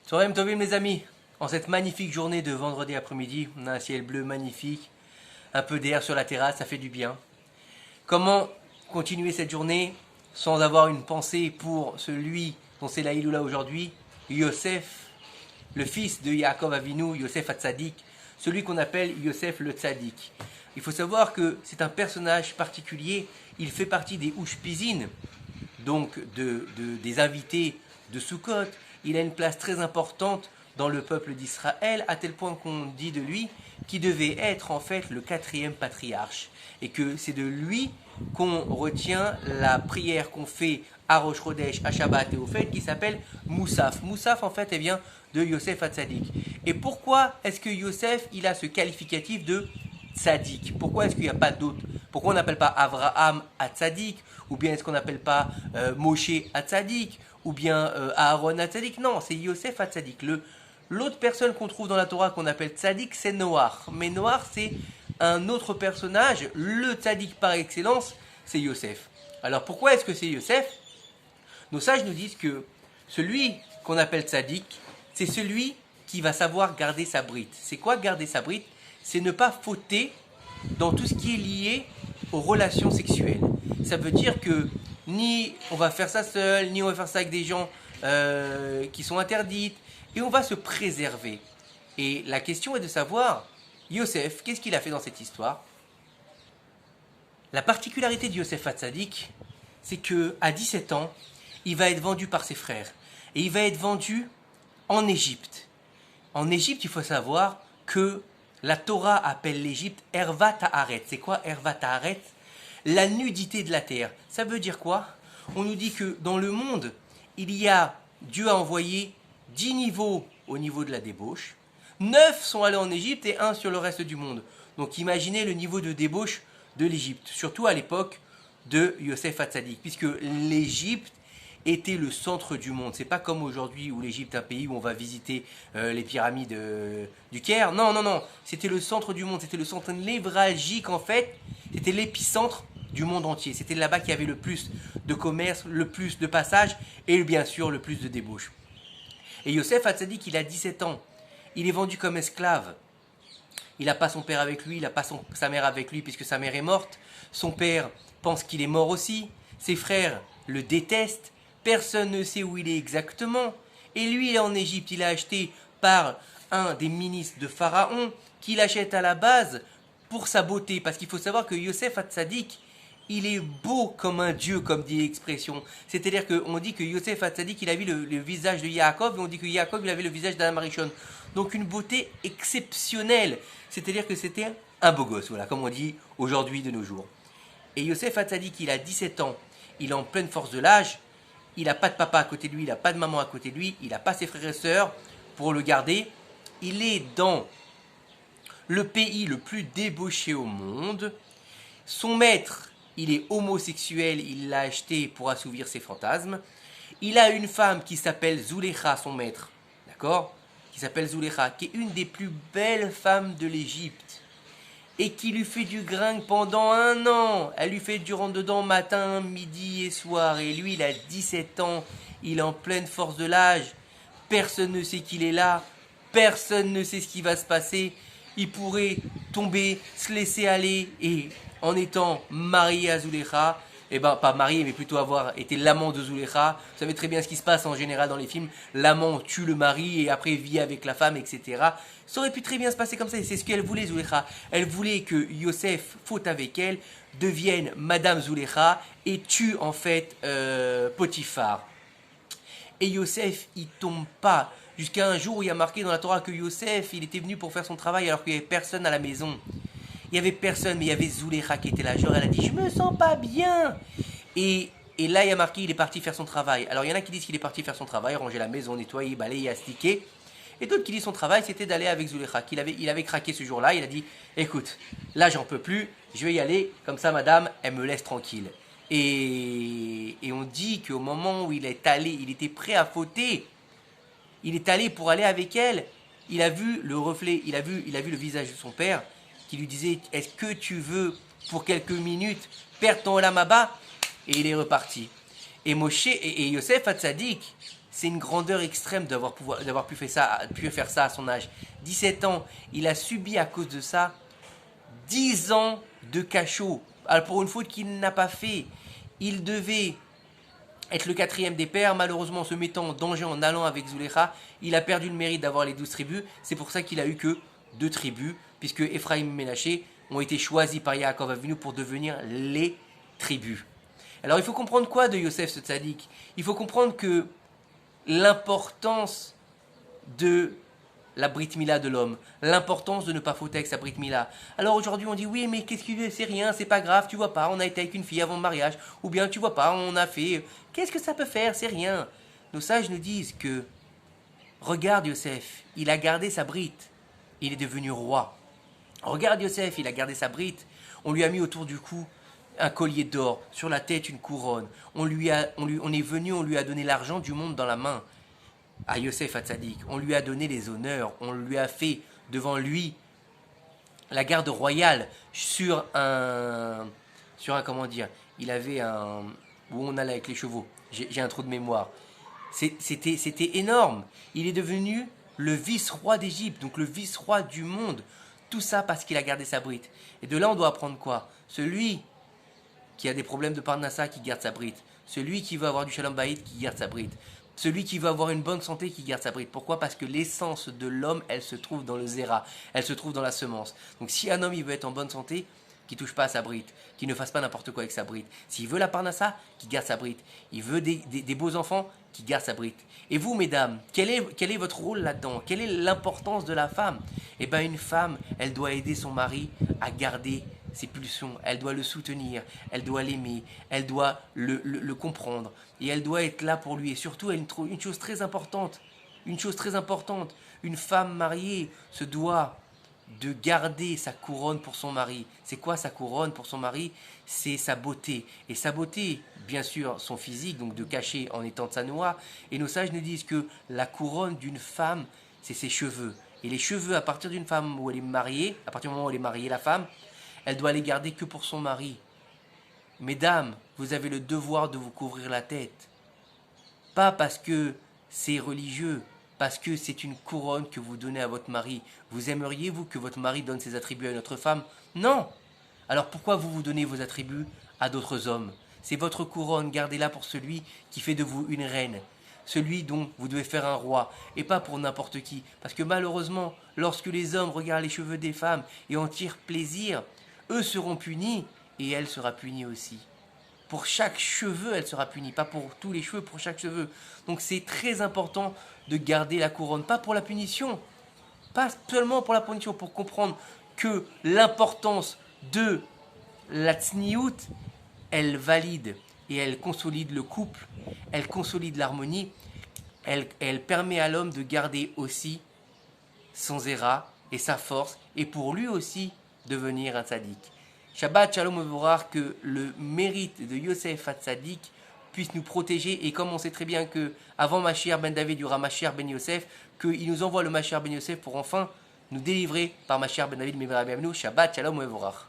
Tzoraim Tovim mes amis, en cette magnifique journée de vendredi après-midi, on a un ciel bleu magnifique, un peu d'air sur la terrasse, ça fait du bien. Comment continuer cette journée sans avoir une pensée pour celui dont c'est la Iloula aujourd'hui, Yosef, le fils de Yaakov Avinu, Yosef Hatzadik, celui qu'on appelle Yosef le Tzadik. Il faut savoir que c'est un personnage particulier, il fait partie des Ushpizin, donc des invités de Sukkot. Il a une place très importante dans le peuple d'Israël, à tel point qu'on dit de lui qu'il devait être en fait le 4e patriarche. Et que c'est de lui qu'on retient la prière qu'on fait à Rosh Chodesh, à Shabbat et au Fête, qui s'appelle Moussaf. Moussaf en fait, vient de Yosef Hatzadik. Et pourquoi est-ce que Yosef, il a ce qualificatif de Tzadik? Pourquoi est-ce qu'il n'y a pas d'autre? Pourquoi on n'appelle pas Avraham Hatzadik? Ou bien est-ce qu'on n'appelle pas Moshe Hatzadik? Ou bien Aaron Hatzadik? Non, c'est Yosef Hatzadik. L'autre personne qu'on trouve dans la Torah qu'on appelle Tzadik, c'est Noach. Mais Noach, c'est un autre personnage. Le Tzadik par excellence, c'est Yosef. Alors pourquoi est-ce que c'est Yosef? Nos sages nous disent que celui qu'on appelle Tzadik, c'est celui qui va savoir garder sa bride. C'est quoi garder sa bride? C'est ne pas fauter dans tout ce qui est lié aux relations sexuelles. Ça veut dire que ni on va faire ça seul, ni on va faire ça avec des gens qui sont interdites, et on va se préserver. Et la question est de savoir, Yosef, qu'est-ce qu'il a fait dans cette histoire? La particularité de Yosef Hatzadik, c'est qu'à 17 ans, il va être vendu par ses frères. Et il va être vendu en Égypte. En Égypte, il faut savoir que la Torah appelle l'Égypte Erva Ta'aret. C'est quoi Erva Ta'aret? La nudité de la terre. Ça veut dire quoi? On nous dit que dans le monde, Dieu a envoyé 10 niveaux au niveau de la débauche. 9 sont allés en Égypte et 1 sur le reste du monde. Donc imaginez le niveau de débauche de l'Égypte, surtout à l'époque de Yosef Hatzadik, puisque l'Égypte était le centre du monde. C'est pas comme aujourd'hui où l'Égypte est un pays où on va visiter les pyramides du Caire. Non, non, non. C'était le centre du monde. C'était le centre névralgique en fait. C'était l'épicentre du monde entier. C'était là-bas qu'il y avait le plus de commerce, le plus de passages et bien sûr le plus de débauches. Et Yosef Hatzadik, il a 17 ans. Il est vendu comme esclave. Il n'a pas son père avec lui, il n'a pas sa mère avec lui puisque sa mère est morte. Son père pense qu'il est mort aussi. Ses frères le détestent. Personne ne sait où il est exactement. Et lui, il est en Égypte. Il est acheté par un des ministres de Pharaon qui l'achète à la base pour sa beauté. Parce qu'il faut savoir que Yosef Hatzadik, il est beau comme un dieu, comme dit l'expression. C'est-à-dire qu'on dit que Yosef Hatzadik, il a vu le visage de Yaakov, et on dit que Yaakov, il avait le visage d'Adam Arishon. Donc une beauté exceptionnelle. C'est-à-dire que c'était un beau gosse, voilà, comme on dit aujourd'hui de nos jours. Et Yosef Hatzadik, il a 17 ans, il est en pleine force de l'âge, il n'a pas de papa à côté de lui, il n'a pas de maman à côté de lui, il n'a pas ses frères et sœurs pour le garder. Il est dans le pays le plus débauché au monde. Son maître, il est homosexuel, il l'a acheté pour assouvir ses fantasmes. Il a une femme qui s'appelle Zulekha, son maître, d'accord? Qui s'appelle Zulekha, qui est une des plus belles femmes de l'Égypte. Et qui lui fait du gringue pendant 1 an. Elle lui fait du rentre-dedans matin, midi et soir. Et lui, il a 17 ans, il est en pleine force de l'âge. Personne ne sait qu'il est là. Personne ne sait ce qui va se passer. Il pourrait tomber, se laisser aller. Et en étant marié à Zulekha, pas marié, mais plutôt avoir été l'amant de Zulekha. Vous savez très bien ce qui se passe en général dans les films. L'amant tue le mari et après vit avec la femme, etc. Ça aurait pu très bien se passer comme ça. Et c'est ce qu'elle voulait, Zulekha. Elle voulait que Yosef, faute avec elle, devienne Madame Zulekha et tue en fait Potiphar. Et Yosef, il tombe pas. Jusqu'à un jour où il y a marqué dans la Torah que Yosef, il était venu pour faire son travail alors qu'il n'y avait personne à la maison. Il n'y avait personne, mais il y avait Zulekha qui était là. Genre, elle a dit, je me sens pas bien. Et là, il y a marqué, il est parti faire son travail. Alors, il y en a qui disent qu'il est parti faire son travail, ranger la maison, nettoyer, balayer, astiquer. Et d'autres qui disent son travail, c'était d'aller avec Zulekha. Il avait craqué ce jour-là. Il a dit, écoute, là, j'en peux plus. Je vais y aller. Comme ça, madame, elle me laisse tranquille. Et on dit qu'au moment où il est allé, il était prêt à fauter. Il est allé pour aller avec elle. Il a vu le reflet, il a vu le visage de son père qui lui disait « Est-ce que tu veux, pour quelques minutes, perdre ton olam haba ?» Et il est reparti. Et Moshe et Yosef Hatzadik, c'est une grandeur extrême d'avoir pu faire ça à son âge. 17 ans, il a subi à cause de ça 10 ans de cachot. Alors pour une faute qu'il n'a pas fait, il devait être le quatrième des pères. Malheureusement, en se mettant en danger en allant avec Zulecha, il a perdu le mérite d'avoir les 12 tribus. C'est pour ça qu'il a eu que 2 tribus, puisque Ephraim et Ménaché ont été choisis par Yaakov Avinu pour devenir les tribus. Alors il faut comprendre quoi de Yosef ce tzaddik? Il faut comprendre que l'importance de la Brit Mila de l'homme, l'importance de ne pas fauter avec sa Brit Mila. Alors aujourd'hui on dit oui mais qu'est-ce qu'il fait, c'est rien, c'est pas grave, tu vois pas, on a été avec une fille avant le mariage, ou bien tu vois pas, on a fait, qu'est-ce que ça peut faire, c'est rien. Nos sages nous disent que, regarde Yosef, il a gardé sa Brit, il est devenu roi. Regarde Yosef, il a gardé sa Brit, on lui a mis autour du cou un collier d'or, sur la tête une couronne, on est venu, on lui a donné l'argent du monde dans la main. À Yosef Hatzadik, on lui a donné les honneurs, on lui a fait devant lui la garde royale sur un comment dire, il avait un, où on allait avec les chevaux, j'ai un trou de mémoire, c'était énorme, il est devenu le vice-roi d'Égypte, donc le vice-roi du monde, tout ça parce qu'il a gardé sa brite. Et de là on doit apprendre quoi? Celui qui a des problèmes de Parnassa qui garde sa brite, celui qui veut avoir du Shalom Bayit qui garde sa brite, celui qui veut avoir une bonne santé qui garde sa brite. Pourquoi? Parce que l'essence de l'homme, elle se trouve dans le zéra, elle se trouve dans la semence. Donc si un homme il veut être en bonne santé, qu'il ne touche pas à sa brite, qu'il ne fasse pas n'importe quoi avec sa brite. S'il veut la parnassa, qu'il garde sa brite. Il veut des beaux enfants, qu'il garde sa brite. Et vous, mesdames, quel est votre rôle là-dedans? Quelle est l'importance de la femme? Eh bien, une femme, elle doit aider son mari à garder ses pulsions, elle doit le soutenir, elle doit l'aimer, elle doit le comprendre, et elle doit être là pour lui. Et surtout, une chose très importante, une femme mariée se doit de garder sa couronne pour son mari. C'est quoi sa couronne pour son mari? C'est sa beauté. Et sa beauté, bien sûr, son physique, donc de cacher en étant tsanoua. Et nos sages nous disent que la couronne d'une femme, c'est ses cheveux. Et les cheveux, à partir d'une femme où elle est mariée, à partir du moment où elle est mariée, la femme, elle doit les garder que pour son mari. Mesdames, vous avez le devoir de vous couvrir la tête. Pas parce que c'est religieux, parce que c'est une couronne que vous donnez à votre mari. Vous aimeriez, vous, que votre mari donne ses attributs à une autre femme? Non. Alors pourquoi vous donnez vos attributs à d'autres hommes? C'est votre couronne, gardez-la pour celui qui fait de vous une reine. Celui dont vous devez faire un roi, et pas pour n'importe qui. Parce que malheureusement, lorsque les hommes regardent les cheveux des femmes et en tirent plaisir, eux seront punis, et elle sera punie aussi. Pour chaque cheveu, elle sera punie. Pas pour tous les cheveux, pour chaque cheveu. Donc c'est très important de garder la couronne. Pas pour la punition. Pas seulement pour la punition. Pour comprendre que l'importance de la tsniout, elle valide et elle consolide le couple. Elle consolide l'harmonie. Elle permet à l'homme de garder aussi son zéra et sa force. Et pour lui aussi devenir un tzaddik. Shabbat Shalom Mevorach, que le mérite de Yosef Hatzadik puisse nous protéger. Et comme on sait très bien que avant Mashiach ben David, il y aura Mashiach ben Yosef, qu'il nous envoie le Mashiach ben Yosef pour enfin nous délivrer par Mashiach ben David. Shabbat Shalom Mevorach.